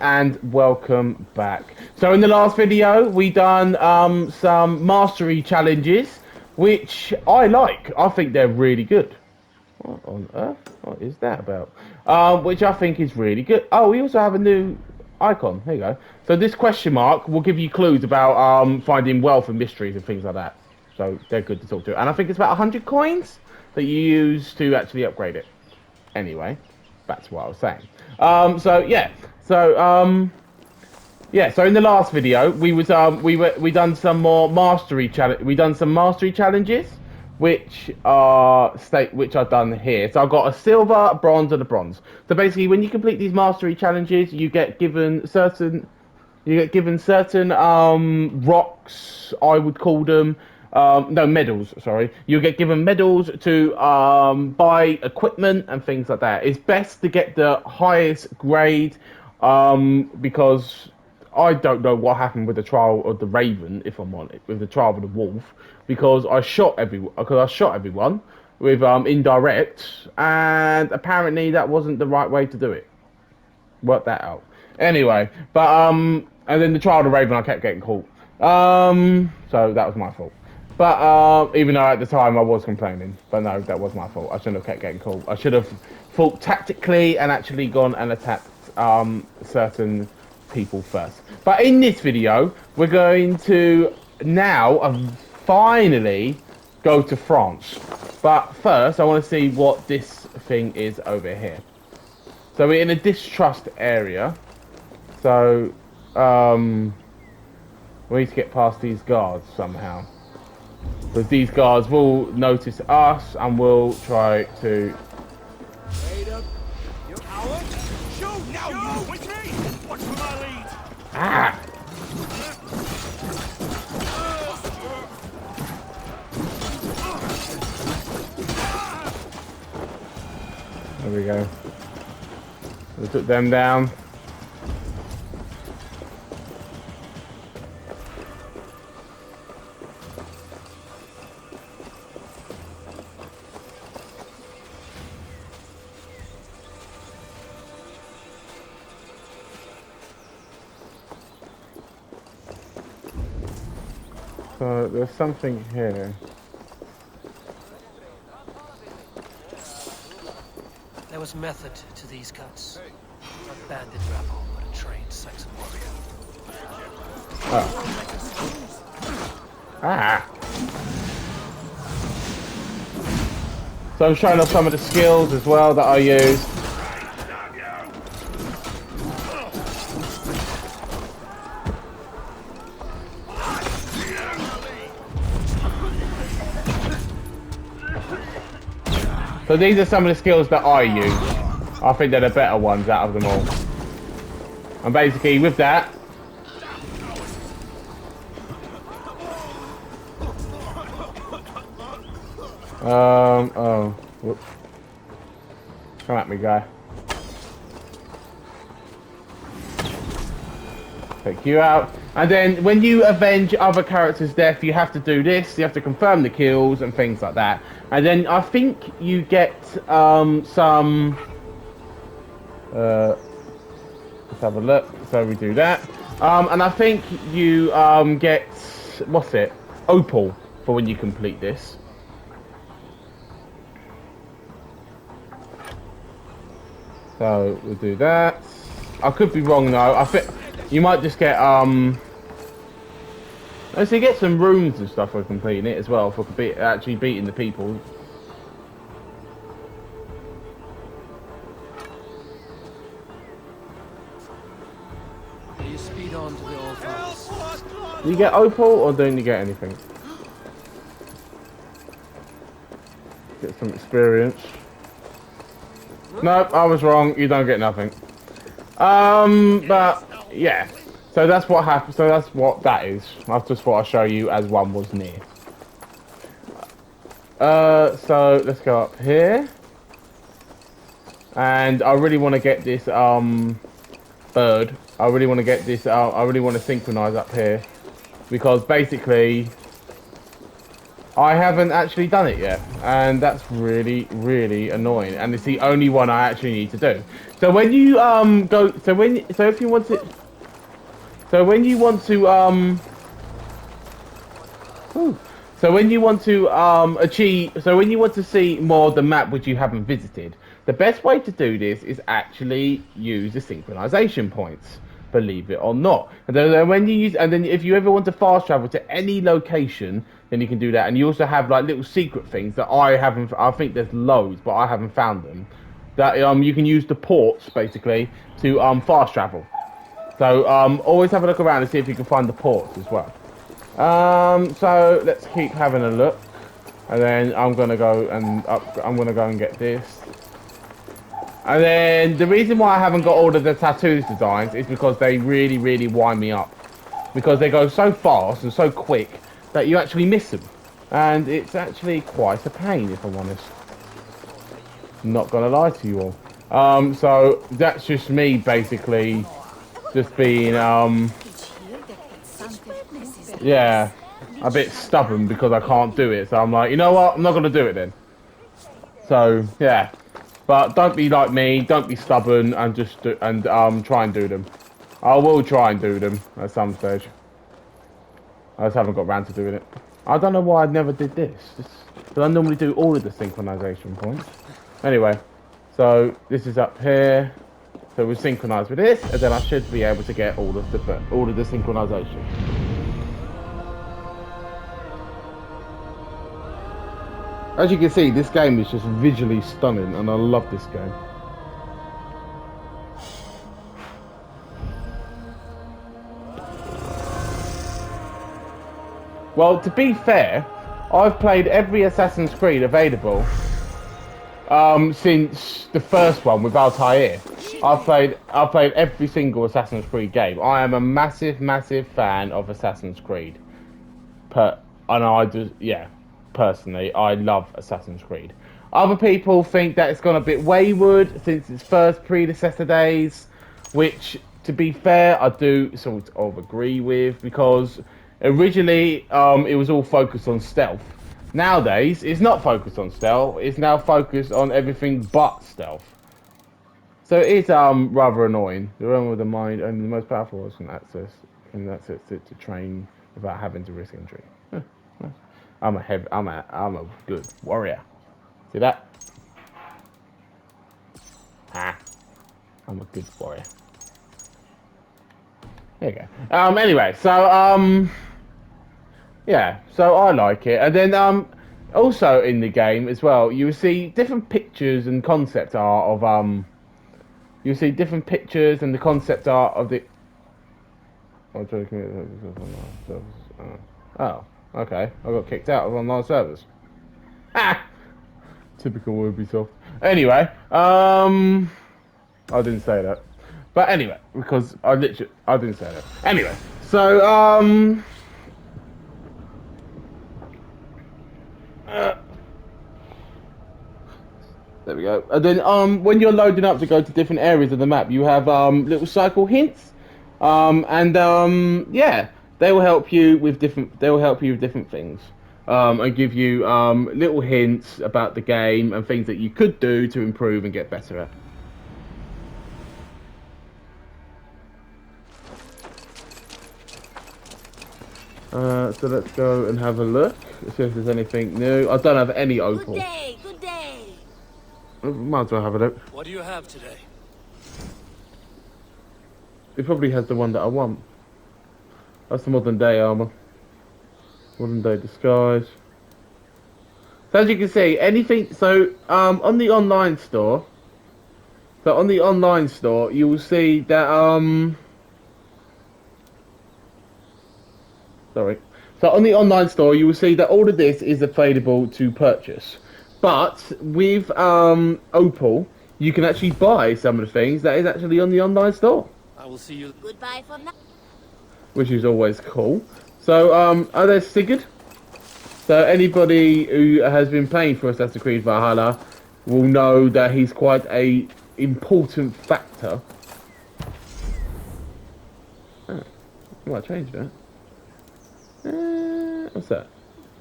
and welcome back. So in the last video we done some mastery challenges which I like. I think they're really good. What on earth? What is that about? Which I think is really good. Oh, we also have a new icon. There you go. So this question mark will give you clues about finding wealth and mysteries and things like that. So they're good to talk to. And I think it's about 100 coins that you use to actually upgrade it. Anyway, back to what I was saying. So in the last video we done some more mastery challenge. We done some mastery challenges, which I've done here. So I've got a silver, a bronze, and a bronze. So basically, when you complete these mastery challenges, you get given certain rocks, I would call them. No, medals, sorry. You get given medals to buy equipment and things like that. It's best to get the highest grade because I don't know what happened with the trial of the Raven, if I'm on it, with the trial of the Wolf, because I shot everyone with indirect, and apparently that wasn't the right way to do it. Work that out. Anyway, and then the trial of the Raven, I kept getting caught. So that was my fault. But even though at the time I was complaining, but no, that was my fault. I shouldn't have kept getting caught. I should have thought tactically and actually gone and attacked certain people first. But in this video, we're going to now finally go to France. But first, I want to see what this thing is over here. So we're in a distrust area. So we need to get past these guards somehow. Because these guards will notice us and will try to... Wait up, you coward! Shoot! Now you with me! Watch for my lead! Ah! There we go. We took them down. So there's something here. There was method to these cuts. Not bandit rebel, but a trained Saxon warrior. Oh. Ah! So I'm showing off some of the skills as well that I use. So these are some of the skills that I use. I think they're the better ones out of them all. And basically with that... oh. Whoops. Come at me, guy. Take you out. And then when you avenge other characters' death, you have to do this. You have to confirm the kills and things like that. And then I think you get some... let's have a look. So we do that. And I think you get... What's it? Opal for when you complete this. So we'll do that. I could be wrong though. I think you might just get so you get some runes and stuff for completing it as well, for actually beating the people. You speed on to the old farms. Do you get opal or don't you get anything? Get some experience. Nope, I was wrong. You don't get nothing. But yeah. So that's what happened. So that's what that is. I just thought I'd show you as one was near. So let's go up here. And I really want to get this bird. I really want to get this. I really want to synchronize up here, because basically I haven't actually done it yet, and that's really, really annoying. And it's the only one I actually need to do. So when you go, so if you want to, so when you want to Ooh. So when you want to when you want to see more of the map which you haven't visited, the best way to do this is actually use the synchronization points. Believe it or not. And then when you use, and then if you ever want to fast travel to any location, then you can do that. And you also have like little secret things that I haven't. I think there's loads, but I haven't found them. That you can use the ports basically to fast travel. So always have a look around and see if you can find the ports as well. So let's keep having a look, and then I'm gonna go and I'm gonna go and get this. And then the reason why I haven't got all of the tattoos designs is because they really, really wind me up, because they go so fast and so quick that you actually miss them, and it's actually quite a pain if I'm honest. I'm not gonna lie to you all. So that's just me basically, just being yeah, a bit stubborn because I can't do it. So I'm like, you know what? I'm not going to do it then. So, yeah. But don't be like me. Don't be stubborn and just try and do them. I will try and do them at some stage. I just haven't got around to doing it. I don't know why I never did this. Because I normally do all of the synchronization points. Anyway, so this is up here. So we'll synchronize with this, and then I should be able to get all of the synchronization. As you can see, this game is just visually stunning, and I love this game. Well, to be fair, I've played every Assassin's Creed available since the first one with Altair. I've played every single Assassin's Creed game. I am a massive, massive fan of Assassin's Creed. Personally, I love Assassin's Creed. Other people think that it's gone a bit wayward since its first predecessor days, which, to be fair, I do sort of agree with, because originally it was all focused on stealth. Nowadays, it's not focused on stealth. It's now focused on everything but stealth. So it's rather annoying. The realm of the mind, and the most powerful was can access to train without having to risk injury. I'm a good warrior. See that? Ah, I'm a good warrior. There you go. Anyway, so yeah, so I like it, and then also in the game as well, you will see different pictures and concept art of you see different pictures and the concept art of the. Oh, okay. I got kicked out of online servers. Ah, typical Ubisoft. Anyway, I didn't say that, but anyway, because I didn't say that. Anyway, so there we go. And then when you're loading up to go to different areas of the map, you have little cycle hints, yeah, they will help you with different. They will help you with different things, and give you little hints about the game and things that you could do to improve and get better at. So let's go and have a look. Let's see if there's anything new. I don't have any opal. Good day, good day. Might as well have a look. What do you have today? It probably has the one that I want. That's the modern day armor. Modern day disguise. So as you can see, anything. So on the online store. So on the online store, you will see that Sorry. So on the online store, you will see that all of this is available to purchase. But with Opal, you can actually buy some of the things that is actually on the online store. I will see you. Goodbye for now. Which is always cool. So, are there Sigurd? So anybody who has been playing for Assassin's Creed Valhalla will know that he's quite a important factor. Oh, I might change that. What's that?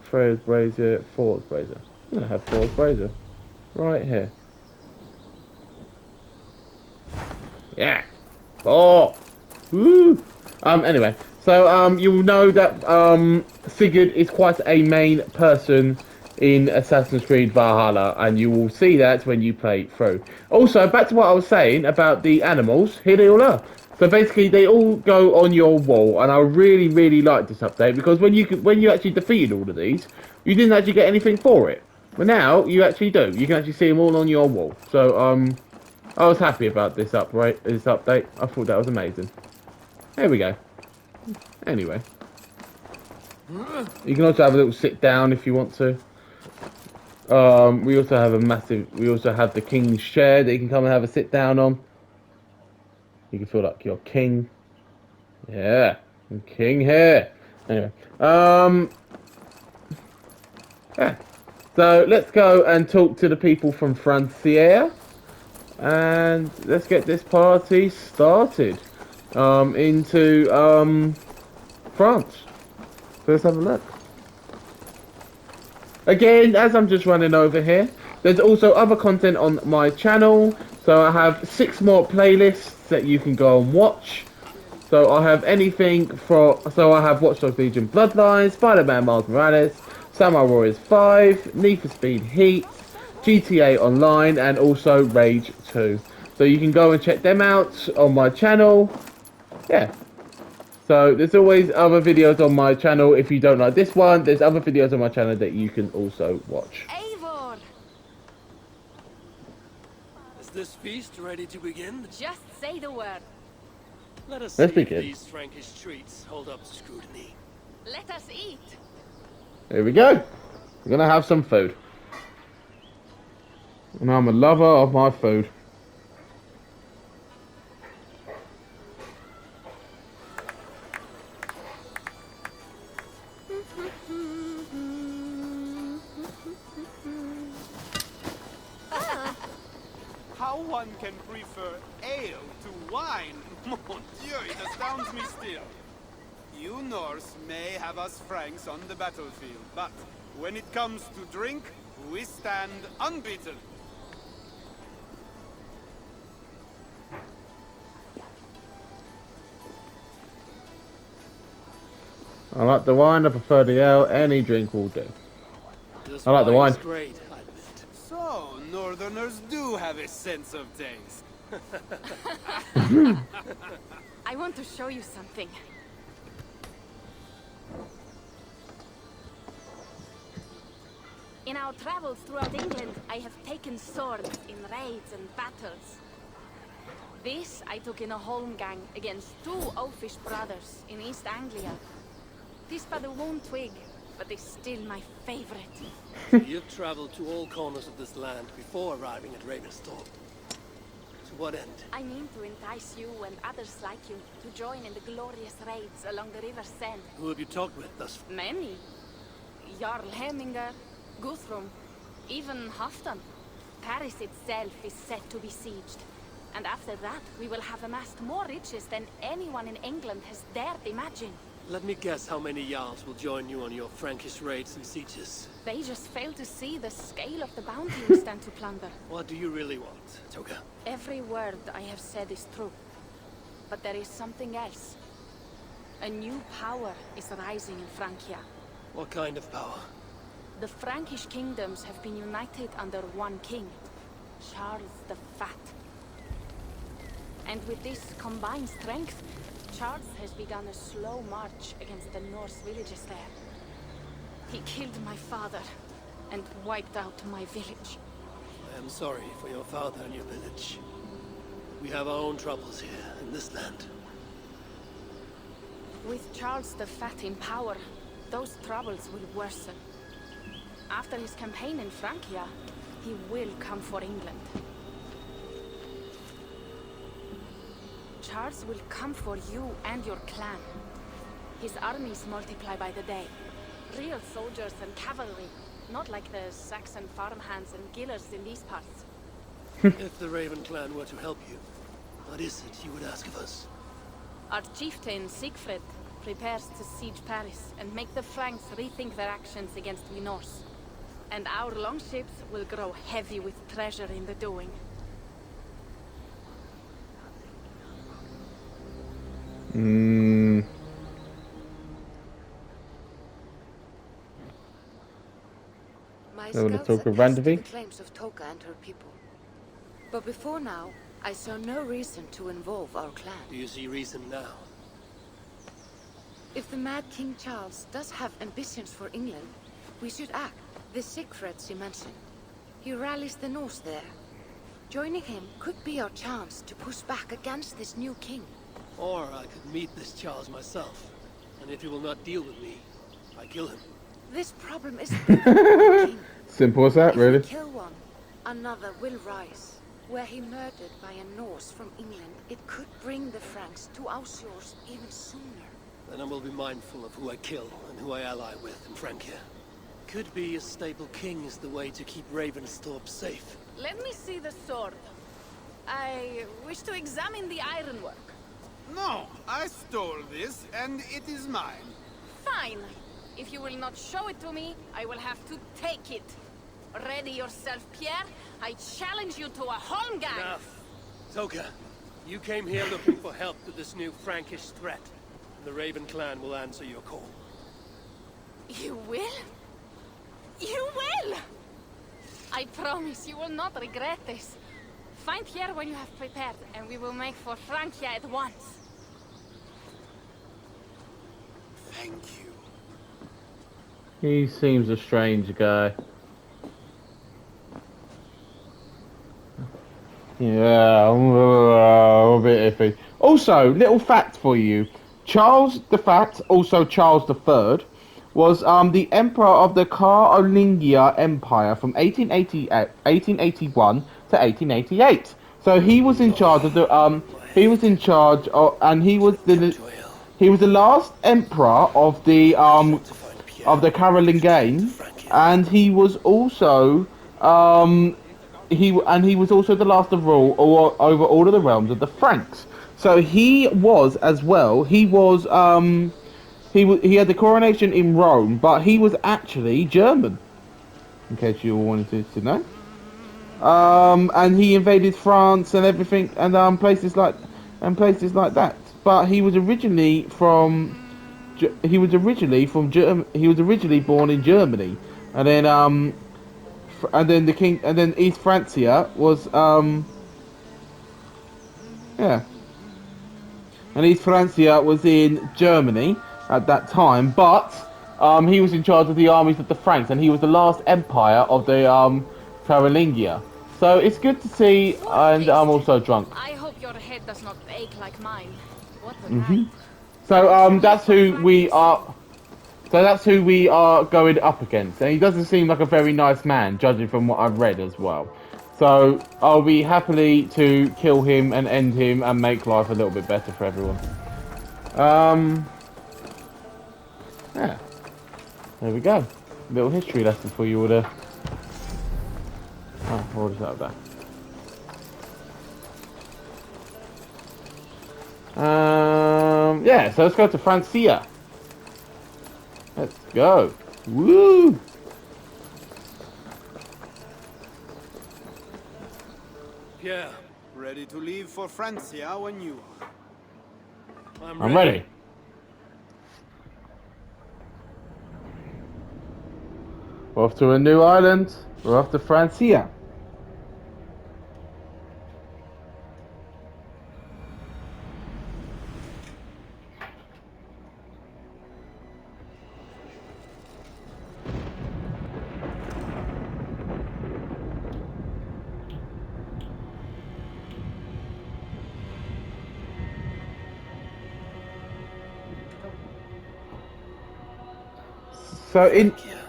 Freya's brazier, Thor's brazier. I'm gonna have Thor's brazier right here. Yeah. Oh. Woo. Anyway, so you will know that Sigurd is quite a main person in Assassin's Creed Valhalla, and you will see that when you play through. Also, back to what I was saying about the animals. Here they all are. So basically, they all go on your wall, and I really like this update because when you actually defeated all of these, you didn't actually get anything for it. But now you actually do. You can actually see them all on your wall. So I was happy about this update. I thought that was amazing. There we go. Anyway, you can also have a little sit down if you want to. We also have we also have the king's chair that you can come and have a sit down on. You can feel like you're king. Yeah, I'm king here. Anyway, yeah. So let's go and talk to the people from Francia, and let's get this party started. Into France. So let's have a look. Again, as I'm just running over here, there's also other content on my channel. So I have 6 more playlists that you can go and watch. So I have anything so I have Watch Dogs Legion Bloodlines, Spider-Man Miles Morales, Samurai Warriors 5, Need for Speed Heat, GTA Online, and also Rage 2. So you can go and check them out on my channel. Yeah. So there's always other videos on my channel. If you don't like this one, there's other videos on my channel that you can also watch. Eivor! Is this feast ready to begin? Just say the word. Let's Let's see if begin. these Frankish treats hold up to scrutiny. Let us eat. Here we go. We're gonna have some food. And I'm a lover of my food. How one can prefer ale to wine? Mon Dieu, it astounds me still. You Norse may have us Franks on the battlefield, but when it comes to drink, we stand unbeaten. I like the wine, I prefer the ale, any drink will do. This I like the wine's wine. great, I admit. So, Northerners do have a sense of taste. I want to show you something. In our travels throughout England, I have taken swords in raids and battles. This I took in a holmgang against 2 oafish brothers in East Anglia. This feather won't twig, but is still my favorite. You've traveled to all corners of this land before arriving at Ravensthorpe. To what end? I mean to entice you and others like you to join in the glorious raids along the River Seine. Who have you talked with thus far? Many. Jarl Hemminger, Guthrum, even Halfdan. Paris itself is set to be sieged. And after that, we will have amassed more riches than anyone in England has dared imagine. Let me guess how many Jarls will join you on your Frankish raids and sieges. They just fail to see the scale of the bounty we stand to plunder. What do you really want, Toga? Every word I have said is true. But there is something else. A new power is rising in Francia. What kind of power? The Frankish kingdoms have been united under one king, Charles the Fat. And with this combined strength, Charles has begun a slow march against the Norse villages there. He killed my father and wiped out my village. I am sorry for your father and your village. We have our own troubles here in this land. With Charles the Fat in power, those troubles will worsen. After his campaign in Francia, he will come for England. Charles will come for you and your clan. His armies multiply by the day. Real soldiers and cavalry, not like the Saxon farmhands and gillers in these parts. If the Raven clan were to help you, what is it you would ask of us? Our chieftain, Siegfried, prepares to siege Paris and make the Franks rethink their actions against we Norse. And our longships will grow heavy with treasure in the doing. My No one to scouts talk of attest to Randavi? the claims of Toka and her people. But before now, I saw no reason to involve our clan. Do you see reason now? If the Mad King Charles does have ambitions for England, we should act. The Siegfrieds you mentioned. He rallies the Norse there. Joining him could be our chance to push back against this new king. Or I could meet this Charles myself. And if he will not deal with me, I kill him. This problem is bigger than the king. Simple as that, If we really. kill one, another will rise. Were he murdered by a Norse from England, it could bring the Franks to our shores even sooner. Then I will be mindful of who I kill and who I ally with in Francia. Could be a stable king is the way to keep Ravensthorpe safe. Let me see the sword. I wish to examine the ironwork. No, I stole this, and it is mine. Fine. If you will not show it to me, I will have to take it. Ready yourself, Pierre. I challenge you to a holmgang. Enough. Toka, you came here looking for help with this new Frankish threat. And the Raven clan will answer your call. You will? You will! I promise you will not regret this. Find Pierre when you have prepared, and we will make for Francia at once. Thank you. He seems a strange guy. Yeah, a bit iffy. Also, little fact for you. Charles the Fat, also Charles III, was the emperor of the Carolingia Empire from 1881 to 1888. So he was in charge of the he was in charge of, and he was the last emperor of the Carolingian, and he was also he was also the last of rule over all of the realms of the Franks. So he was as well. He was he had the coronation in Rome, but he was actually German. In case you all wanted to know. And he invaded France and everything, and places like that. But he was originally from he was originally born in Germany, and then the king, and then East Francia was yeah. And East Francia was in Germany at that time, but he was in charge of the armies of the Franks, and he was the last empire of the Carolingia. So it's good to see, and I'm also drunk. I hope your head does not ache like mine. What a night. So that's who we are. So that's who we are going up against, and he doesn't seem like a very nice man, judging from what I've read as well. So I'll be happy to kill him and end him and make life a little bit better for everyone. Yeah. There we go. Little history lesson for you all there. Oh, what is that up there? Yeah, so let's go to Francia. Let's go. Woo! Yeah, Ready to leave for Francia when you are. I'm ready. We're off to a new island. We're off to Francia. So in Francia,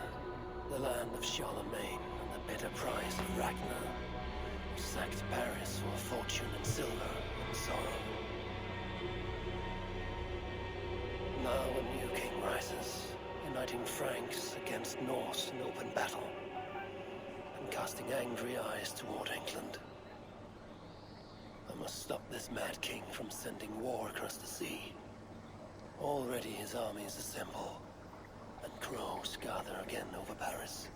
the land of Charlemagne and the bitter price of Ragnar, who sacked Paris for fortune and silver and sorrow. Now a new king rises, uniting Franks against Norse in open battle, and casting angry eyes toward England. I must stop this mad king from sending war across the sea. Already his armies assemble, and crows gather again over Paris.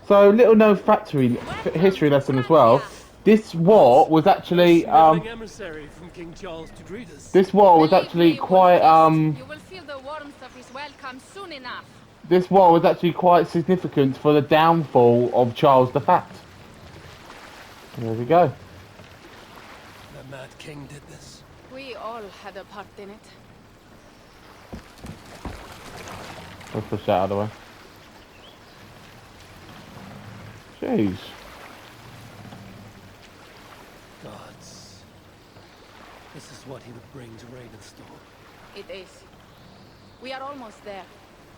So, little known history lesson as well. This war was actually emissary from King Charles to greet us. this war was Believe actually me, quite Wolfist, you will feel the warmth of his welcome soon enough. this war was actually quite significant for the downfall of Charles the Fat. There we go. The Mad King did this. We all had a part in it. Let's push that out of the way. Jeez. Gods. This is what he would bring to Ravenstorm. It is. We are almost there,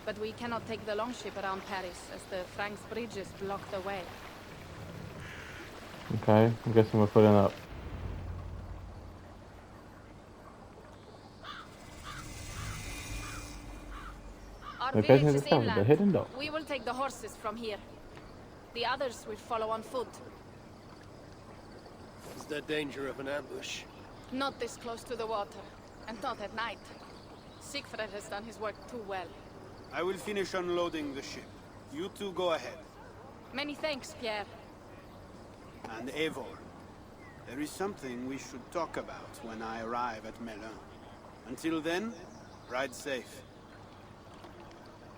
but we cannot take the longship around Paris as the Franks bridges block the way. Okay, I'm guessing we're putting up. Our They're getting village to is the town, the inland. hidden dock. We will take the horses from here. The others will follow on foot. Is there danger of an ambush? Not this close to the water, and not at night. Siegfried has done his work too well. I will finish unloading the ship. You two go ahead. Many thanks, Pierre. And Eivor, there is something we should talk about when I arrive at Melun. Until then, ride safe.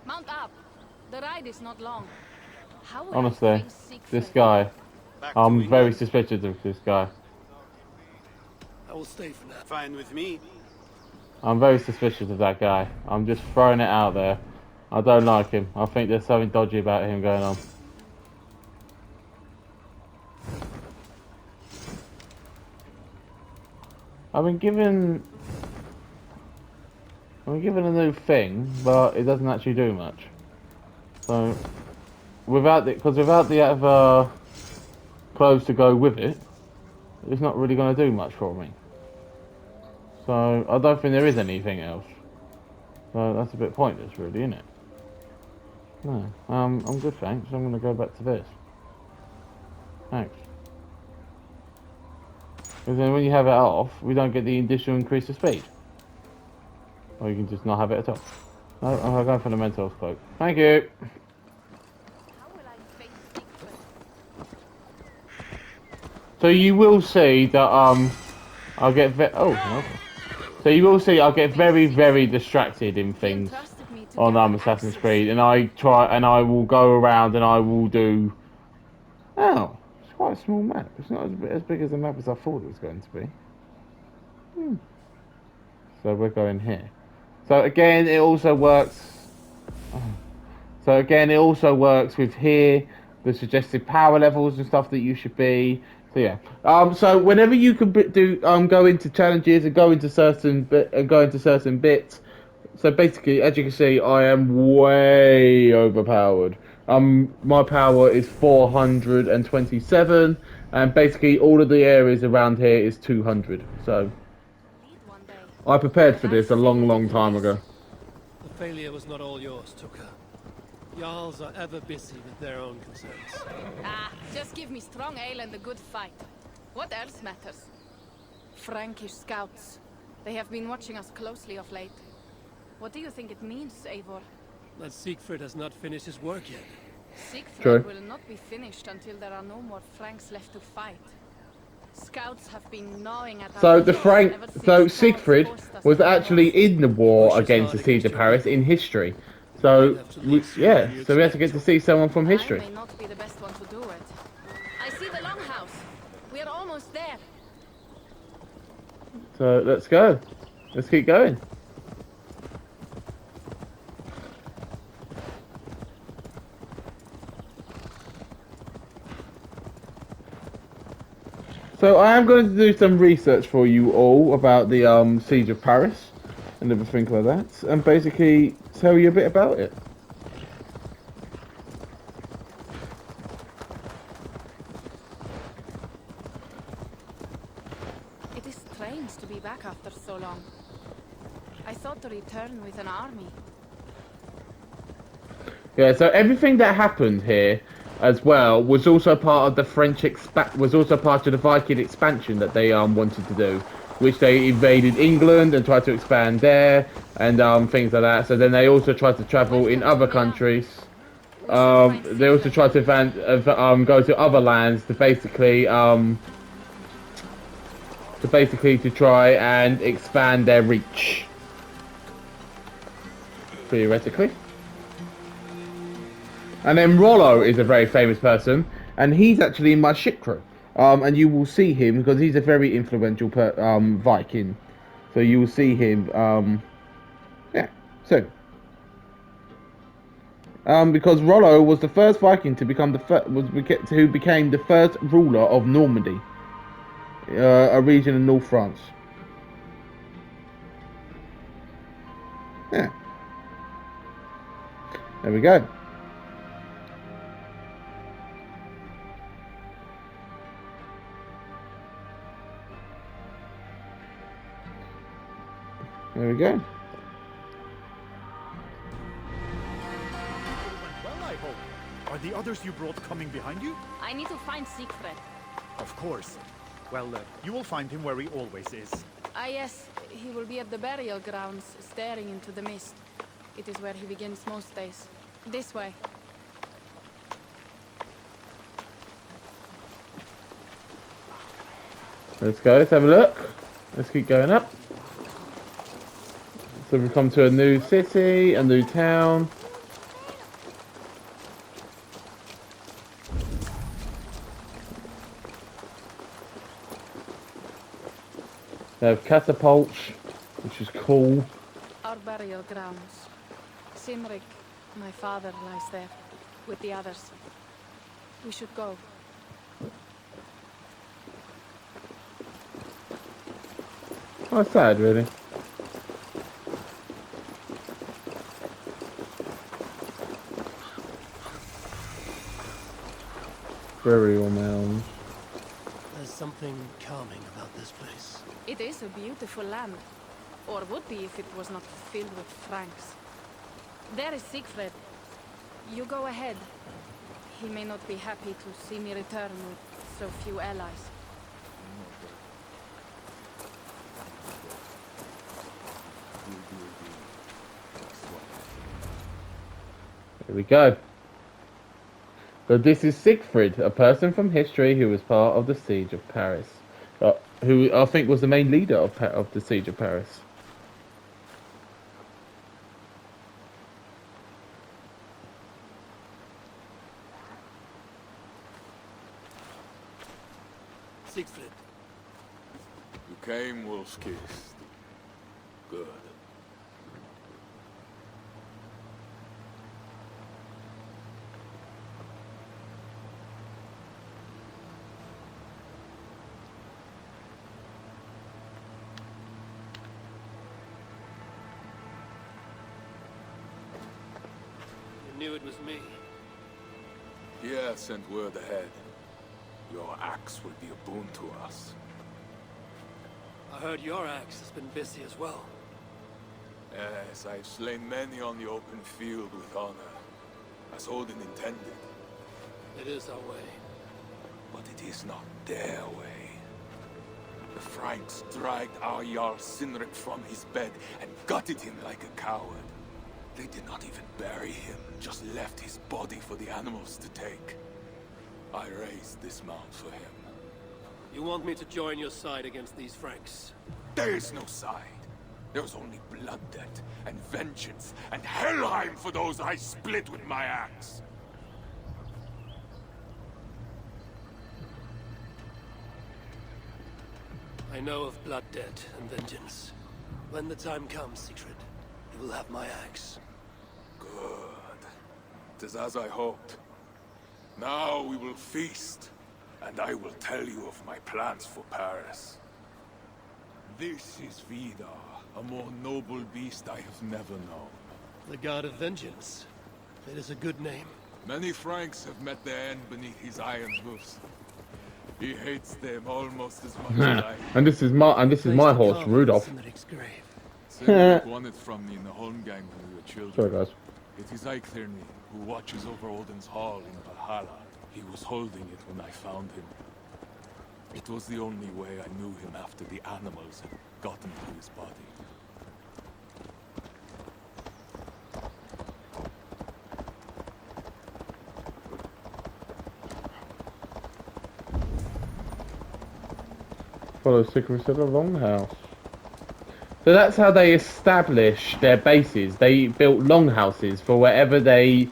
Mount up. The ride is not long. How will I Honestly, face Siegfried? this guy, Back to I'm very England. suspicious of this guy. I will stay for now. Fine with me. I'm very suspicious of that guy. I'm just throwing it out there. I don't like him. I think there's something dodgy about him going on. I've been given a new thing, but it doesn't actually do much. So, without the other clothes to go with it, it's not really going to do much for me. So, I don't think there is anything else. So, that's a bit pointless, really, isn't it? No, I'm good, thanks. I'm going to go back to this. Thanks. Because then when you have it off, we don't get the additional increase of speed. Or you can just not have it at all. No, I'm going for the Mentor's cloak. Thank you! How will I face Siegfried? So you will see that, I'll get So you will see I'll get very, very distracted in things Entrusted me to on gather Assassin's axes. Creed. And I will go around and I will do... Oh, it's quite a small map. It's not as big as the map as I thought it was going to be. So we're going here. So again, it also works. With here, the suggested power levels and stuff that you should be. So yeah. So whenever you can go into challenges and go into certain bits. So basically, as you can see, I am way overpowered. My power is 427, and basically all of the areas around here is 200. So Lead one day. I prepared for this a long, long time ago. The failure was not all yours, Tucker. Jarls are ever busy with their own concerns. Just give me strong ale and a good fight. What else matters? Frankish scouts. They have been watching us closely of late. What do you think it means, Eivor? That Siegfried has not finished his work yet. Siegfried True. will not be finished until there are no more Franks left to fight. Scouts have been gnawing at our heels ever since Charles Siegfried forced us was to actually war. in the war against the siege of Paris in history. So we have to get to see someone from history. I may not be the best one to do it. I see the longhouse. We are almost there. So let's go. Let's keep going. So I am going to do some research for you all about the siege of Paris and everything like that, and basically tell you a bit about it. It is strange to be back after so long. I thought to return with an army. Yeah, so everything that happened here as well was also part of the was also part of the Viking expansion that they wanted to do, which they invaded England and tried to expand there and things like that. So then they also tried to travel in other countries. We should find They also Siegfried. tried to go to other lands to basically to try and expand their reach, theoretically. And then Rollo is a very famous person, and he's actually in my ship crew. And you will see him because he's a very influential Viking. So you will see him, yeah, soon. Because Rollo was the first Viking to become who became the first ruler of Normandy, a region in North France. Yeah. There we go. There we go. Well, I hope. Are the others you brought coming behind you? I need to find Siegfried. Of course. Well, you will find him where he always is. Ah yes, he will be at the burial grounds, staring into the mist. It is where he begins most days. This way. Let's go, let's have a look. Let's keep going up. So we've come to a new city, a new town. They have catapults, which is cool. Our burial grounds. Simric, my father, lies there, with the others. We should go. Oh, sad, really. Burial mounds. There's something calming about this place. It is a beautiful land. Or would be if it was not filled with Franks. There is Siegfried. You go ahead. He may not be happy to see me return with so few allies. Here we go. So this is Siegfried, a person from history who was part of the siege of Paris. Who I think was the main leader of the siege of Paris. Siegfried. You came, Wolf's Kissed. Good. You knew it was me. Pierre sent word ahead. Your axe will be a boon to us. I heard your axe has been busy as well. Yes, I've slain many on the open field with honor, as Odin intended. It is our way. But it is not their way. The Franks dragged our Jarl Sinric from his bed and gutted him like a coward. They did not even bury him, just left his body for the animals to take. I raised this mound for him. You want me to join your side against these Franks? There is no side. There is only blood debt and vengeance and Helheim for those I split with my axe. I know of blood debt and vengeance. When the time comes, Siegfried, you will have my axe. Good. 'Tis as I hoped. Now we will feast, and I will tell you of my plans for Paris. This is Vidar, a more noble beast I have never known. The God of Vengeance. It is a good name. Many Franks have met their end beneath his iron hoofs. He hates them almost as much as I. And this is my horse, Rudolph. Sinric's grave. Sinric won it from me in the Holmgang when we were children. Sorry, guys. It is Eiktherni who watches over Odin's hall in Valhalla. He was holding it when I found him. It was the only way I knew him after the animals had gotten to his body. Follow secrets of the Longhouse. So that's how they established their bases. They built longhouses for wherever they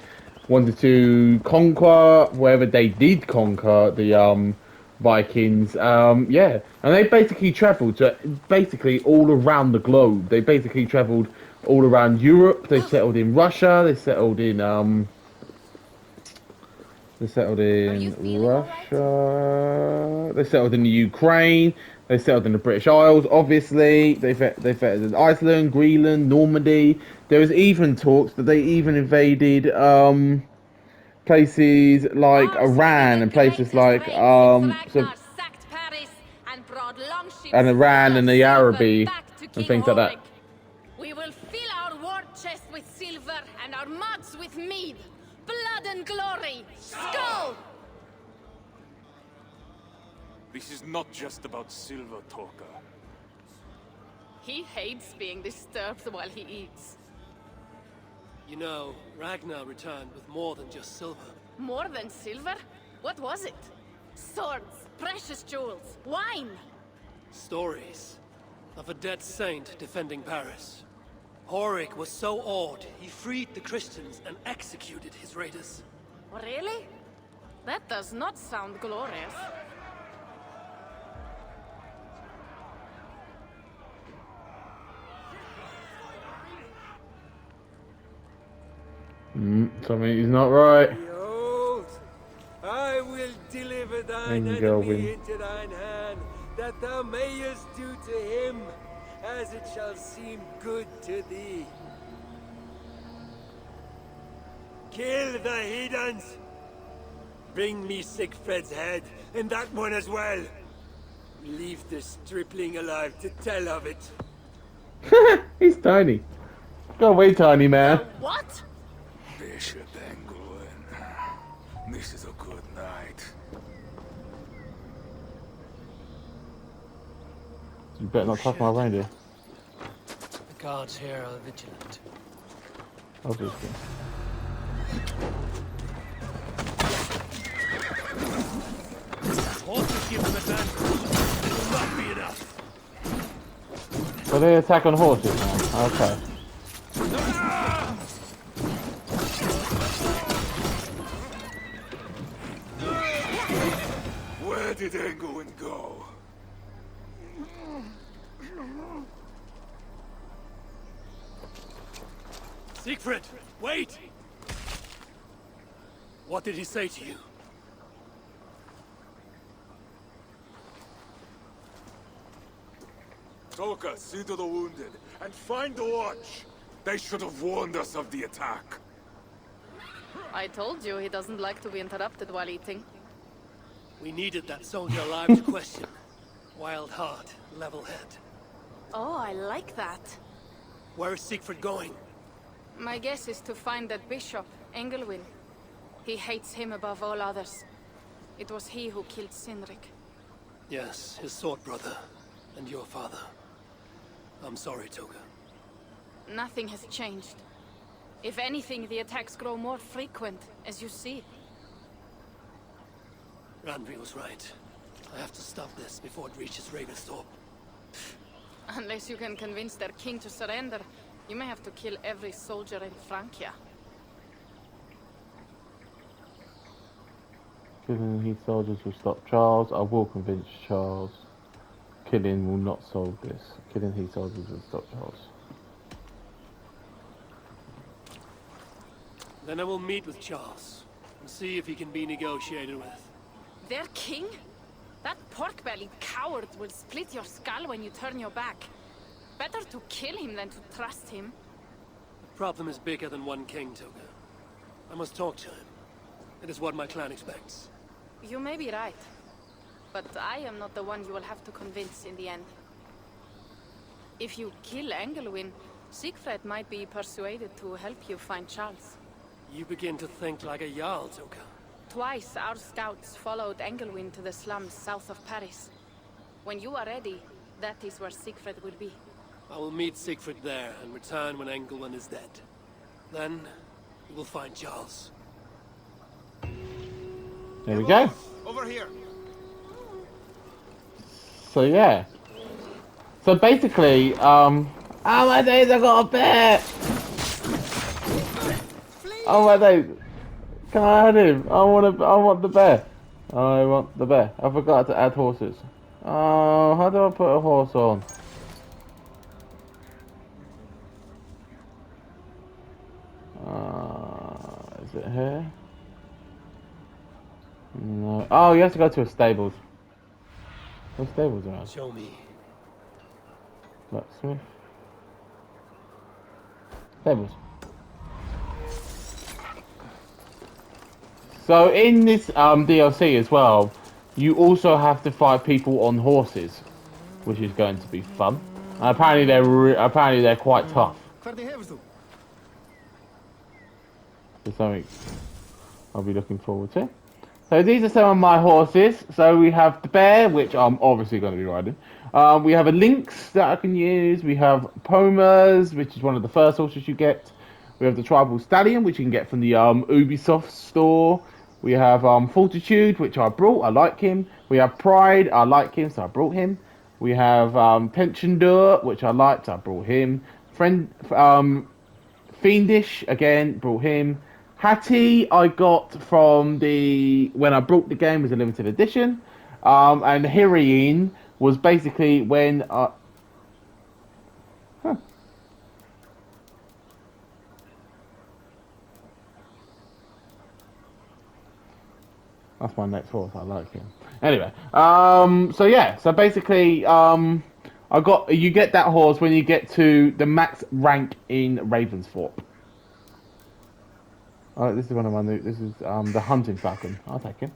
wanted to conquer, wherever they did conquer the Vikings. Yeah, and they basically travelled to basically all around the globe. They basically travelled all around Europe. They settled in Russia. They settled in Russia. They settled in the Ukraine. They settled in the British Isles. Obviously, they settled in Iceland, Greenland, Normandy. There was even talks that they even invaded places like Iran and places like and Iran and the Araby and things like that. We will fill our war chest with silver and our mugs with mead. Blood and glory! Skull! This is not just about silver, Torka. He hates being disturbed while he eats. You know, Ragnar returned with more than just silver. More than silver? What was it? Swords, precious jewels, wine! Stories of a dead saint defending Paris. Horik was so awed, he freed the Christians and executed his raiders. Really? That does not sound glorious. Something is not right. Behold, I will deliver thine Engel enemy win. into thine hand, that thou mayest do to him as it shall seem good to thee. Kill the heathens! Bring me Sigfred's head, and that one as well. Leave the stripling alive to tell of it. He's tiny. Go away, tiny man. What? Bishop Englewood. This is a good night. You better not touch my reindeer. The guards here are vigilant. Obviously. Horses give them advantage. It will not be enough. So they attack on horses now. Okay. Where did Englewood go? Siegfried, wait! What did he say to you? Toka, see to the wounded, and find the watch! They should have warned us of the attack. I told you he doesn't like to be interrupted while eating. We needed that soldier alive to question. Wild heart, level head. Oh, I like that. Where is Siegfried going? My guess is to find that bishop, Engelwin. He hates him above all others. It was he who killed Sinrik. Yes, his sword brother. And your father. I'm sorry, Toga. Nothing has changed. If anything, the attacks grow more frequent, as you see. Randvi was right. I have to stop this before it reaches Ravensthorpe. Unless you can convince their king to surrender, you may have to kill every soldier in Francia. Killing Heath soldiers will stop Charles. I will convince Charles. Killing will not solve this. Killing Heath soldiers will stop Charles. Then I will meet with Charles and see if he can be negotiated with. Their king? That pork-bellied coward will split your skull when you turn your back. Better to kill him than to trust him. The problem is bigger than one king, Toga. I must talk to him. It is what my clan expects. You may be right. But I am not the one you will have to convince in the end. If you kill Engelwin, Siegfried might be persuaded to help you find Charles. You begin to think like a Jarl, Toga. Twice our scouts followed Engelwin to the slums south of Paris. When you are ready, that is where Siegfried will be. I will meet Siegfried there and return when Engelwin is dead. Then, we will find Charles. There we go. Over here. So yeah. So basically, oh my days, I got a bear! Oh my days. Can I add him? I want the bear. I want the bear. I forgot to add horses. Oh, how do I put a horse on? Is it here? No. Oh, you have to go to a stables. What stables around? Show me. Blacksmith. Stables. So in this DLC as well, you also have to fight people on horses, which is going to be fun. And apparently they're quite tough. It's something I'll be looking forward to. So these are some of my horses. So we have the bear, which I'm obviously going to be riding. We have a lynx that I can use. We have Pumas, which is one of the first horses you get. We have the tribal stallion, which you can get from the Ubisoft store. We have Fortitude, which I brought. I like him. We have Pride. I like him, so I brought him. We have Tensiondur, which I liked. I brought him. Fiendish, again, brought him. Hattie, I got from when I brought the game as a limited edition. And Hyrien was basically when That's my next horse. I like him. Anyway, so yeah, so basically, you get that horse when you get to the max rank in Ravensthorpe. Oh, this is one of my new. This is the hunting falcon. I'll take him.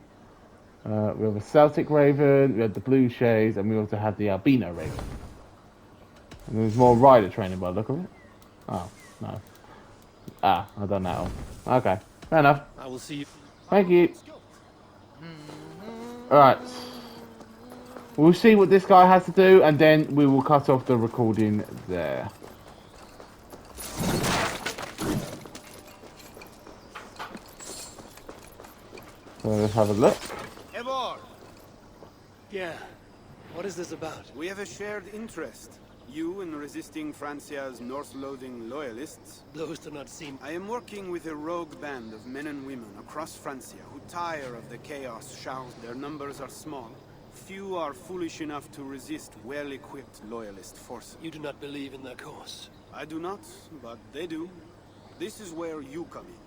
We have a Celtic raven. We have the blue shades, and we also have the albino raven. And there's more rider training by the look of it. Oh no. Ah, I've done that one. Okay, fair enough. I will see you. Thank you. Alright. We'll see what this guy has to do, and then we will cut off the recording there. So let's have a look. Eivor! Yeah. What is this about? We have a shared interest. You in resisting Francia's North-loathing loyalists. Those do not seem... I am working with a rogue band of men and women across Francia who tire of the chaos shouts. Their numbers are small. Few are foolish enough to resist well-equipped loyalist forces. You do not believe in their cause. I do not, but they do. This is where you come in.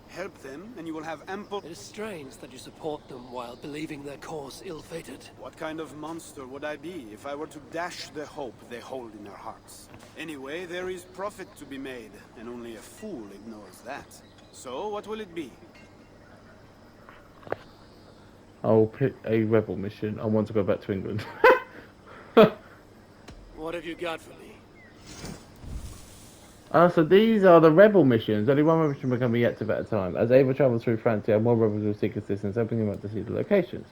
Help them, and you will have ample... It is strange that you support them while believing their cause ill-fated. What kind of monster would I be if I were to dash the hope they hold in their hearts? Anyway, there is profit to be made, and only a fool ignores that. So, what will it be? I'll pick a rebel mission. I want to go back to England. What have you got for me? So these are the rebel missions. Only one mission can be active at a time. As Eivor travels through Francia, more rebels will seek assistance, helping him out to see the locations.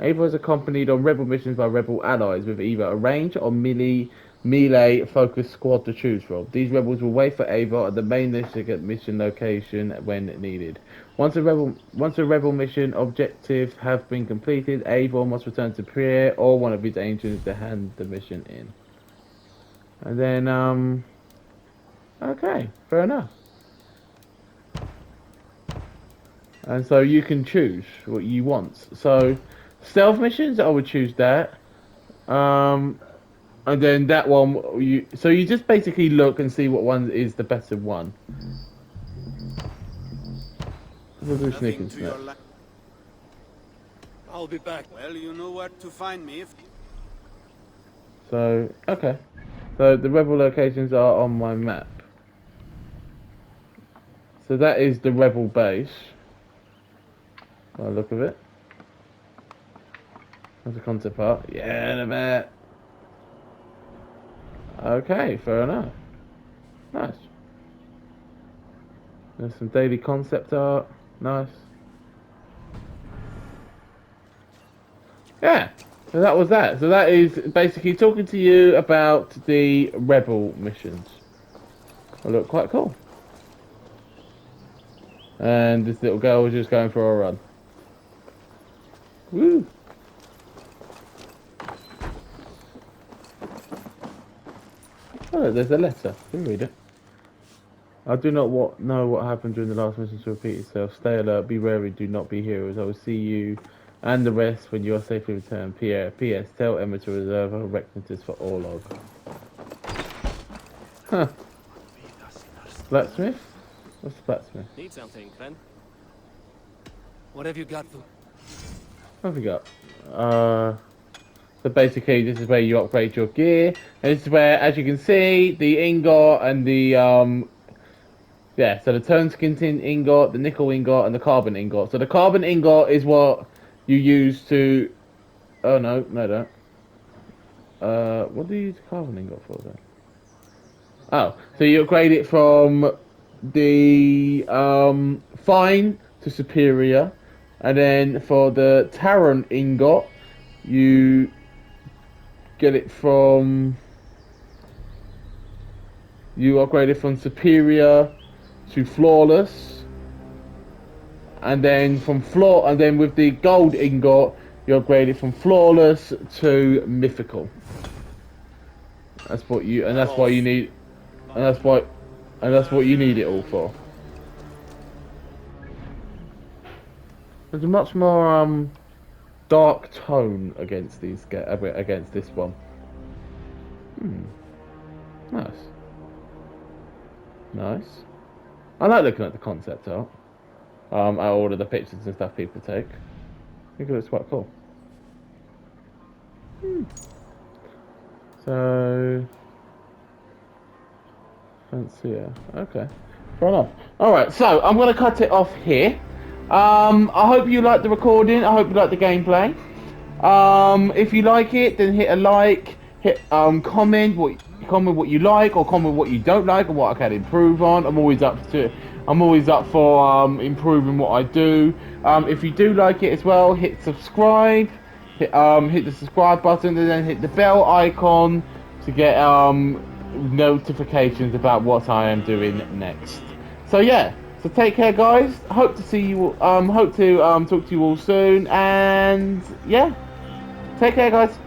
Eivor is accompanied on rebel missions by rebel allies, with either a range or melee-focused squad to choose from. These rebels will wait for Eivor at the main mission location when needed. Once a rebel mission objective have been completed, Eivor must return to Pierre or one of his agents to hand the mission in. And then, okay, fair enough. And so you can choose what you want. So, stealth missions, I would choose that. And then that one, so you just basically look and see what one is the better one. We'll do sneak and snap. I'll be back. Well, you know where to find me if... So, okay. So the rebel locations are on my map. So that is the rebel base. By the look of it. That's a concept art. Yeah, in a bit. Okay, fair enough. Nice. There's some daily concept art. Nice. Yeah. So that was that. So that is basically talking to you about the rebel missions. They look quite cool. And this little girl was just going for a run. Woo! Oh, there's a letter. We'll read it. I do not know what happened during the last mission to repeat itself. Stay alert, be wary, do not be heroes. I will see you and the rest when you are safely returned. P.S. Tell Emma to reserve her requisites for Orlog. Huh. Blacksmith? What's the blacksmith? Need something, friend? What have you got for? What have we got? So basically, this is where you upgrade your gear. And this is where, as you can see, the ingot and the yeah, so the tungsten ingot, the nickel ingot, and the carbon ingot. So the carbon ingot is what you use to. Oh no, don't. What do you use the carbon ingot for then? Oh, so you upgrade it from the fine to superior, and then for the Taron ingot, you get it from. You upgrade it from superior to flawless, and then with the gold ingot, you upgrade it from flawless to mythical. That's what you, and that's why you need, and that's what you need it all for. There's a much more dark tone against this one. Nice. Nice. I like looking at the concept art. At all of the pictures and stuff people take. I think it looks quite cool. So, fancier. Okay, fair enough. All right, so I'm gonna cut it off here. I hope you liked the recording. I hope you liked the gameplay. If you like it, then hit a like. Hit comment what you like, or comment what you don't like, and what I can improve on. I'm always up for improving what I do. If you do like it as well, hit subscribe. Hit the subscribe button, and then hit the bell icon to get notifications about what I am doing next. So yeah, so take care, guys. Hope to see you. Hope to talk to you all soon, and yeah, take care, guys.